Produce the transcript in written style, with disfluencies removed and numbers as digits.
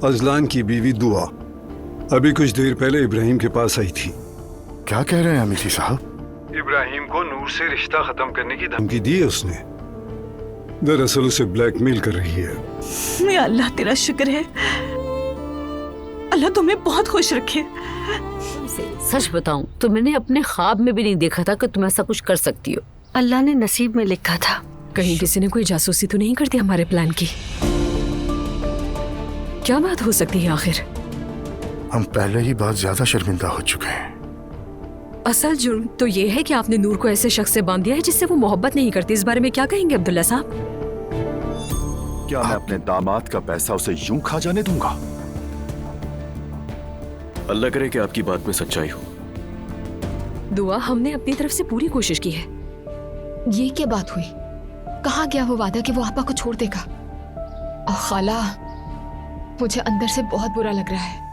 Azlan की बीवी दुआ अभी कुछ देर पहले इब्राहिम के पास आई थी। क्या कह रहे हैं अमिती साहब? इब्राहिम को नूर से रिश्ता खत्म करने की धमकी दी है उसने। दरअसल उसे ब्लैकमेल कर रही है। या अल्लाह तेरा शुक्र है, अल्लाह तुम्हें बहुत खुश रखे। सच बताऊं तो मैंने अपने ख्वाब में भी नहीं देखा था कि तुम ऐसा कुछ कर सकती हो। अल्लाह ने नसीब में लिखा था। कहीं किसी ने कोई जासूसी तो नहीं कर दी हमारे प्लान की? क्या बात हो सकती है आखिर? हम पहले ही बहुत ज्यादा शर्मिंदा हो चुके हैं। असल जुर्म तो ये है कि आपने नूर को ऐसे शख्स से बांध दिया है जिससे वो मोहब्बत नहीं करती। इस बारे में क्या कहेंगे अब्दुल्ला साहब? क्या मैं अपने दामाद का पैसा उसे यूं खा जाने दूंगा? अल्लाह करे कि आपकी बात में सच्चाई हो। दुआ, हमने अपनी तरफ से पूरी कोशिश की है। ये क्या बात हुई? कहाँ गया वो वादा कि वो आपा को छोड़ देगा? और खाला, मुझे अंदर से बहुत बुरा लग रहा है।